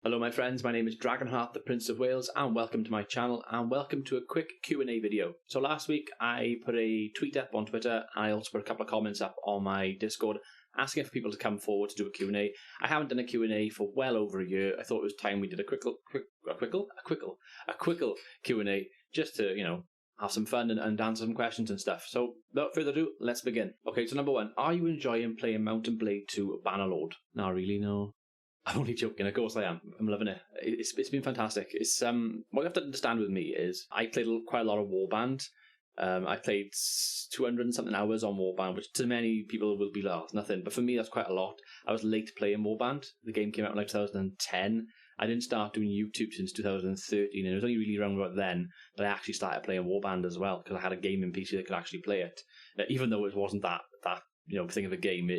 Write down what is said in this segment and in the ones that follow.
Hello my friends, my name is Dragonheart, the Prince of Wales, and welcome to my channel, and welcome to a quick Q&A video. So last week I put a tweet up on Twitter, and I also put a couple of comments up on my Discord, asking for people to come forward to do a Q&A. I haven't done a Q&A for well over a year. I thought it was time we did a quick Q&A, just to, have some fun and answer some questions and stuff. So without further ado, let's begin. Okay, so number one, are you enjoying playing Mount & Blade 2 Bannerlord? Not really, no. I'm only joking, of course I am. I'm loving it. It's been fantastic. It's what you have to understand with me is I played quite a lot of Warband. I played 200 and something hours on Warband, which to many people will be nothing. But for me, that's quite a lot. I was late playing Warband. The game came out in 2010. I didn't start doing YouTube since 2013, and it was only really around about then that I actually started playing Warband as well, because I had a gaming PC that could actually play it. Even though it wasn't that thing of a game,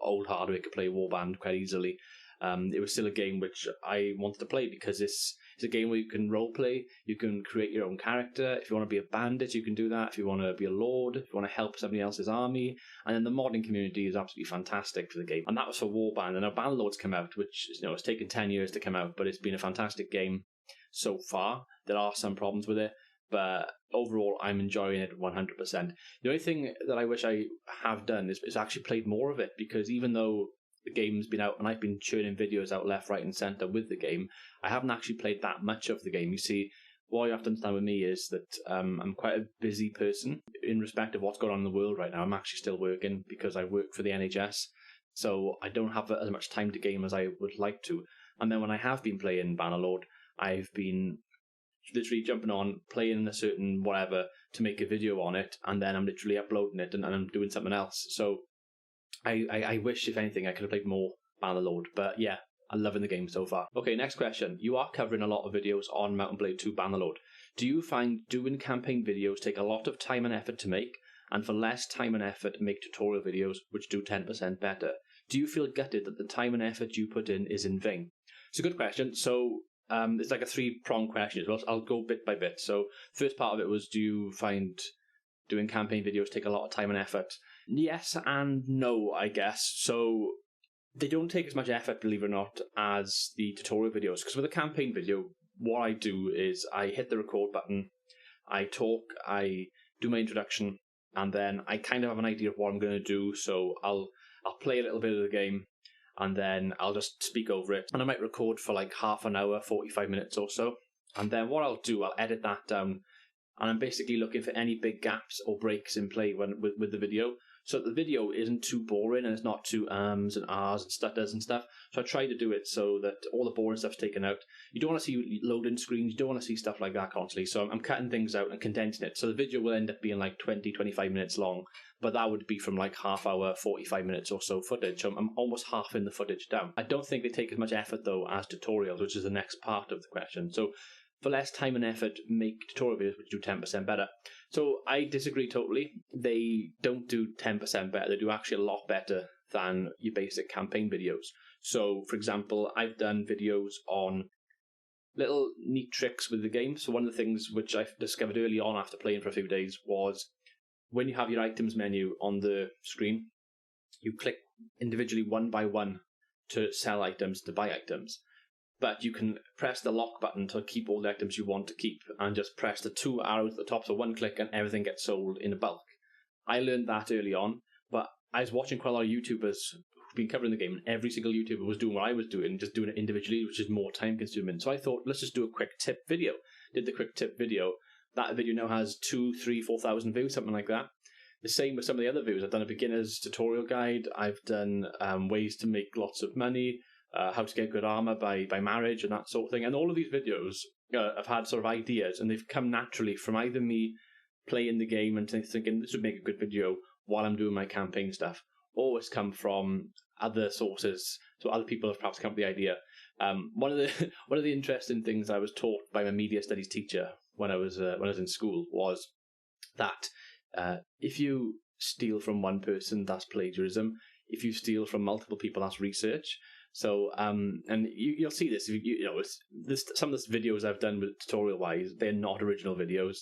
old hardware could play Warband quite easily. It was still a game which I wanted to play because it's a game where you can role play, you can create your own character. If you want to be a bandit, you can do that. If you want to be a lord, if you want to help somebody else's army, and then the modding community is absolutely fantastic for the game. And that was for Warband. And now Bannerlord's come out, which it's taken 10 years to come out, but it's been a fantastic game so far. There are some problems with it, but overall I'm enjoying it 100%. The only thing that I wish I have done is actually played more of it, because even though the game's been out and I've been churning videos out left, right and centre with the game, I haven't actually played that much of the game. You see, what you have to understand with me is that I'm quite a busy person in respect of what's going on in the world right now. I'm actually still working because I work for the NHS, so I don't have as much time to game as I would like to. And then when I have been playing Bannerlord, I've been literally jumping on, playing a certain whatever to make a video on it, and then I'm literally uploading it and I'm doing something else. So I wish, if anything, I could have played more Bannerlord, but yeah, I'm loving the game so far. Okay, next question. You are covering a lot of videos on Mount & Blade 2 Bannerlord. Do you find doing campaign videos take a lot of time and effort to make, and for less time and effort make tutorial videos which do 10% better? Do you feel gutted that the time and effort you put in is in vain? It's a good question. So it's like a three-pronged question as well. I'll go bit by bit. So first part of it was, do you find doing campaign videos take a lot of time and effort? Yes and no, I guess. So they don't take as much effort, believe it or not, as the tutorial videos. Because with a campaign video, what I do is I hit the record button, I talk, I do my introduction, and then I kind of have an idea of what I'm going to do. So I'll play a little bit of the game, and then I'll just speak over it. And I might record for like half an hour, 45 minutes or so. And then what I'll do, I'll edit that down. And I'm basically looking for any big gaps or breaks in play with the video, so that the video isn't too boring and it's not too ums and ahs and stutters and stuff. So I try to do it so that all the boring stuff's taken out. You don't want to see loading screens, you don't want to see stuff like that constantly. So I'm cutting things out and condensing it. So the video will end up being like 20, 25 minutes long, but that would be from like half hour, 45 minutes or so footage. So I'm almost halving the footage down. I don't think they take as much effort though as tutorials, which is the next part of the question. So for less time and effort, make tutorial videos which do 10% better. So I disagree totally. They don't do 10% better. They do actually a lot better than your basic campaign videos. So, for example, I've done videos on little neat tricks with the game. So one of the things which I discovered early on after playing for a few days was when you have your items menu on the screen, you click individually one by one to sell items, to buy items. But you can press the lock button to keep all the items you want to keep, and just press the two arrows at the top, so one click and everything gets sold in a bulk. I learned that early on, but I was watching quite a lot of YouTubers who've been covering the game, and every single YouTuber was doing what I was doing, just doing it individually, which is more time consuming. So I thought, let's just do a quick tip video. Did the quick tip video. That video now has 2,000, 3,000, 4,000 views, something like that. The same with some of the other videos. I've done a beginner's tutorial guide. I've done ways to make lots of money. How to get good armor by marriage and that sort of thing. And all of these videos have had sort of ideas, and they've come naturally from either me playing the game and thinking this would make a good video while I'm doing my campaign stuff, or it's come from other sources. So other people have perhaps come up with the idea. One of the interesting things I was taught by my media studies teacher when I was in school was that if you steal from one person, that's plagiarism. If you steal from multiple people, that's research. So, and you'll see this, some of the videos I've done with tutorial-wise, they're not original videos.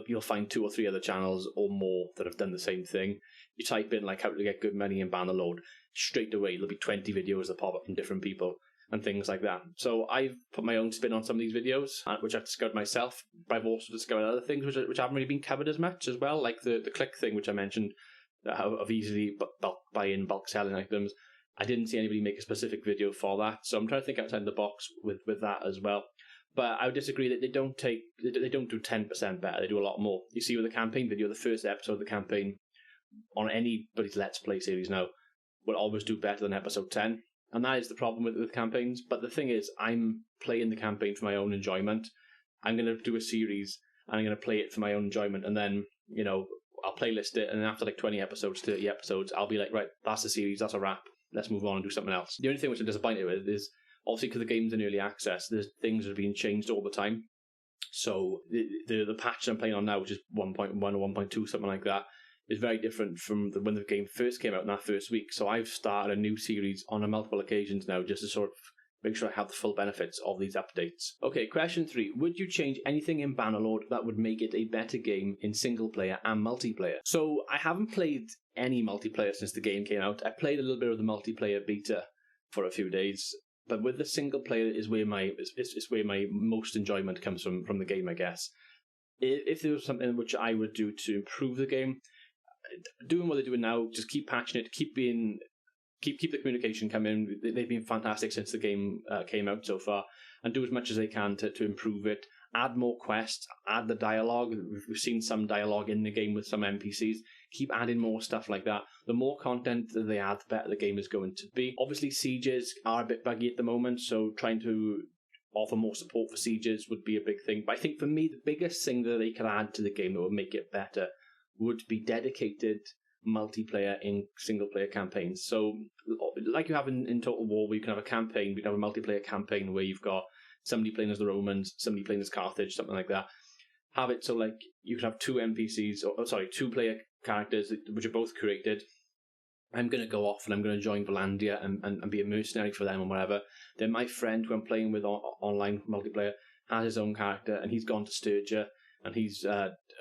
You'll find 2 or 3 other channels or more that have done the same thing. You type in, like, how to get good money in Bannerlord, straight away there'll be 20 videos that pop up from different people. and things like that. So I've put my own spin on some of these videos, which I've discovered myself, but I've also discovered other things which haven't really been covered as much as well, like the click thing, which I mentioned, of easily bulk buy-in, bulk selling items. I didn't see anybody make a specific video for that, so I'm trying to think outside the box with that as well. But I would disagree that they don't do 10% better. They do a lot more. You see with the campaign video, the first episode of the campaign on anybody's Let's Play series now will always do better than episode 10. And that is the problem with campaigns. But the thing is, I'm playing the campaign for my own enjoyment. I'm going to do a series, and I'm going to play it for my own enjoyment. And then, I'll playlist it, and then after like 20 episodes, 30 episodes, I'll be like, right, that's the series, that's a wrap. Let's move on and do something else. The only thing which I'm disappointed with is, obviously, because the game's in early access, there's things that are being changed all the time. So the patch I'm playing on now, which is 1.1 or 1.2, something like that, is very different from when the game first came out in that first week. So I've started a new series on multiple occasions now, just to sort of make sure I have the full benefits of these updates. Okay, question 3. Would you change anything in Bannerlord that would make it a better game in single player and multiplayer? So I haven't played any multiplayer since the game came out. I played a little bit of the multiplayer beta for a few days, but with the single player is where my most enjoyment comes from the game, I guess. If there was something which I would do to improve the game, doing what they're doing now, just keep patching it, keep the communication coming. They've been fantastic since the game came out so far, and do as much as they can to improve it. Add more quests, add the dialogue. We've seen some dialogue in the game with some NPCs. Keep adding more stuff like that. The more content that they add, the better the game is going to be. Obviously, sieges are a bit buggy at the moment, so trying to offer more support for sieges would be a big thing. But I think for me, the biggest thing that they could add to the game that would make it better would be dedicated multiplayer in single player campaigns. So like you have in Total War, where you can have a campaign, we can have a multiplayer campaign where you've got somebody playing as the Romans, somebody playing as Carthage, something like that. Have it so like you can have two player characters which are both created. I'm going to go off and I'm going to join Valandia and be a mercenary for them or whatever. Then my friend who I'm playing with online multiplayer has his own character, and he's gone to Sturgia and he's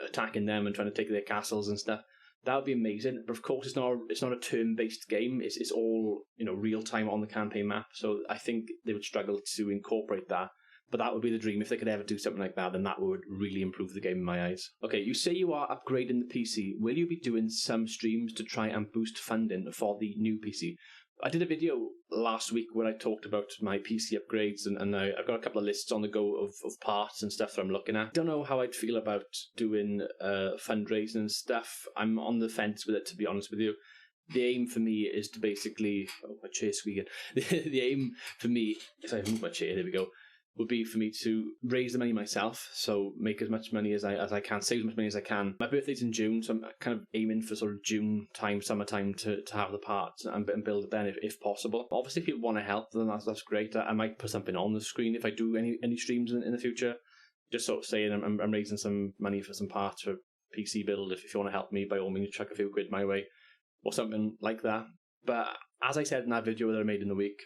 attacking them and trying to take their castles and stuff. That would be amazing. But of course, it's not a turn-based game. It's all real time on the campaign map. So I think they would struggle to incorporate that. But that would be the dream. If they could ever do something like that, then that would really improve the game in my eyes. Okay, you say you are upgrading the PC. Will you be doing some streams to try and boost funding for the new PC? I did a video last week where I talked about my PC upgrades, and I've got a couple of lists on the go of parts and stuff that I'm looking at. Don't know how I'd feel about doing fundraising and stuff. I'm on the fence with it, to be honest with you. The aim for me is to basically... Oh, my chair's squeaking. The aim for me... If I move my chair, there we go. Would be for me to raise the money myself, so make as much money as I can, save as much money as I can. My birthday's in June, so I'm kind of aiming for sort of June time, summertime to have the parts and build it then if possible. Obviously, if people want to help, then that's great. I might put something on the screen if I do any streams in the future. Just sort of saying I'm raising some money for some parts for PC build. If you want to help me, by all means, chuck a few quid my way or something like that. But as I said in that video that I made in the week,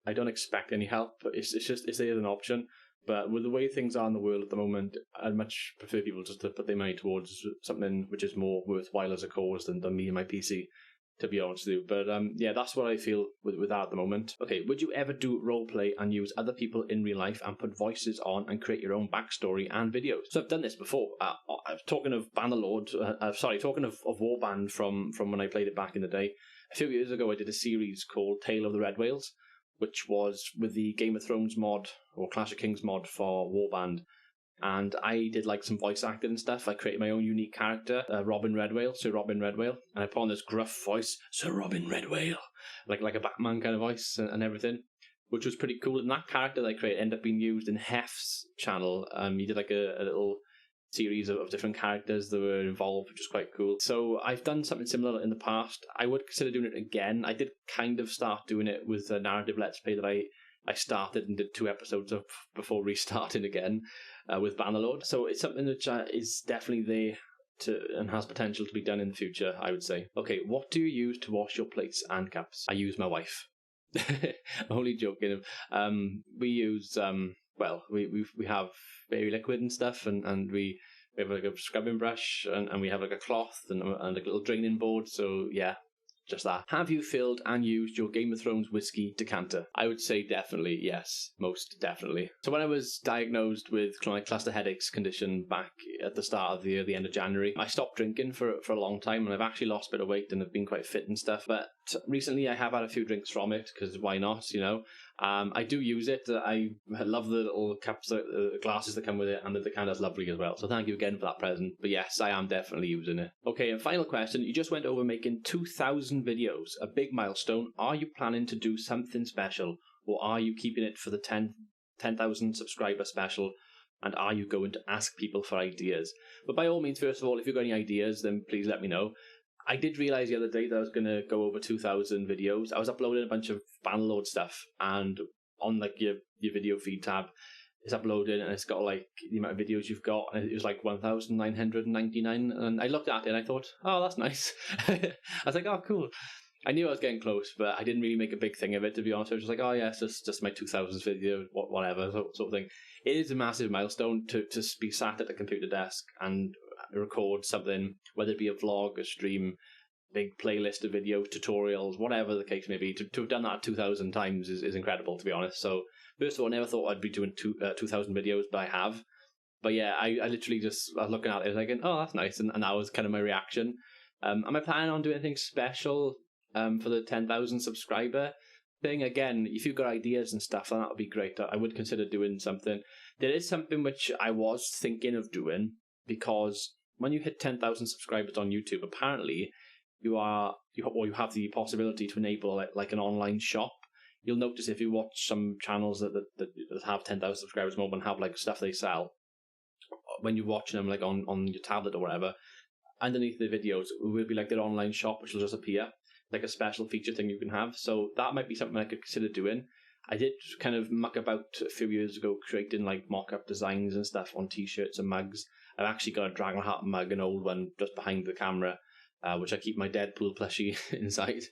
I don't expect any help, but it's there an option. But with the way things are in the world at the moment, I'd much prefer people just to put their money towards something which is more worthwhile as a cause than me and my PC, to be honest with you. But yeah, that's what I feel with that at the moment. Okay, would you ever do roleplay and use other people in real life and put voices on and create your own backstory and videos? So I've done this before. Talking of Bannerlord, talking of Warband from when I played it back in the day. A few years ago, I did a series called Tale of the Red Whales, which was with the Game of Thrones mod or Clash of Kings mod for Warband. And I did like some voice acting and stuff. I created my own unique character, Sir Robin Redwhale. And I put on this gruff voice, Sir Robin Redwhale, like a Batman kind of voice and everything, which was pretty cool. And that character that I created ended up being used in Hef's channel. He did like a little series of different characters that were involved, which was quite cool. So I've done something similar in the past. I would consider doing it again. I did kind of start doing it with a narrative Let's Play that I started and did 2 episodes of before restarting again with Bannerlord. So it's something that is definitely there and has potential to be done in the future, I would say. Okay, what do you use to wash your plates and cups? I use my wife. Only joking. We use... we have baby liquid and stuff, and we have like a scrubbing brush, and we have like a cloth and like a little draining board. So yeah, just that. Have you filled and used your Game of Thrones whiskey decanter? I would say definitely, yes. Most definitely. So when I was diagnosed with chronic cluster headaches condition back at the start of the year, the end of January, I stopped drinking for a long time, and I've actually lost a bit of weight and have been quite fit and stuff. But recently I have had a few drinks from it, because why not, you know? I do use it. I love the little cups, the glasses that come with it, and the decanter's lovely as well. So thank you again for that present. But yes, I am definitely using it. Okay, and final question. You just went over making 2,000 videos, a big milestone. Are you planning to do something special, or are you keeping it for the 10,000 subscriber special? And are you going to ask people for ideas? But by all means, first of all, if you've got any ideas, then please let me know. I did realise the other day that I was going to go over 2,000 videos. I was uploading a bunch of bannerlord stuff, and on like your video feed tab, it's uploaded and it's got like the amount of videos you've got, and it was like 1,999. And I looked at it and I thought, oh, that's nice. I was like, oh, cool. I knew I was getting close, but I didn't really make a big thing of it, to be honest. I was just like, oh yeah, it's just my 2,000th video, whatever, sort of thing. It is a massive milestone to be sat at a computer desk and record something, whether it be a vlog, a stream, big playlist of videos, tutorials, whatever the case may be. To have done that 2,000 times is incredible, to be honest. So first of all, I never thought I'd be doing 2,000 videos, but I have. But yeah, I literally just, I was looking at it thinking, oh, that's nice, and that was kind of my reaction. Am I planning on doing anything special for the 10,000 subscriber thing? Again, if you've got ideas and stuff, then that would be great. I would consider doing something. There is something which I was thinking of doing, because when you hit 10,000 subscribers on YouTube, apparently you have the possibility to enable like an online shop. You'll notice if you watch some channels that have 10,000 subscribers more and have like stuff they sell, when you're watching them like on your tablet or whatever, underneath the videos will be like their online shop, which will just appear like a special feature thing you can have. So that might be something I could consider doing. I did kind of muck about a few years ago creating like mock-up designs and stuff on t-shirts and mugs. I've actually got a Dragonheart mug, an old one, just behind the camera, which I keep my Deadpool plushie inside.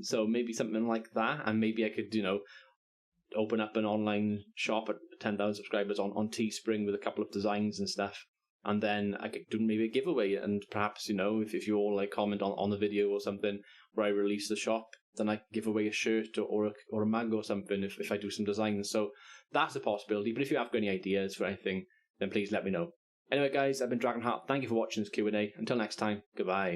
So maybe something like that, and maybe I could, you know, open up an online shop at 10,000 subscribers on Teespring with a couple of designs and stuff. And then I could do maybe a giveaway, and perhaps, you know, if you all like comment on the video or something where I release the shop, then I give away a shirt or a mug or something if I do some designs. So that's a possibility. But if you have got any ideas for anything, then please let me know. Anyway, guys, I've been Dragonheart. Thank you for watching this Q&A. Until next time, goodbye.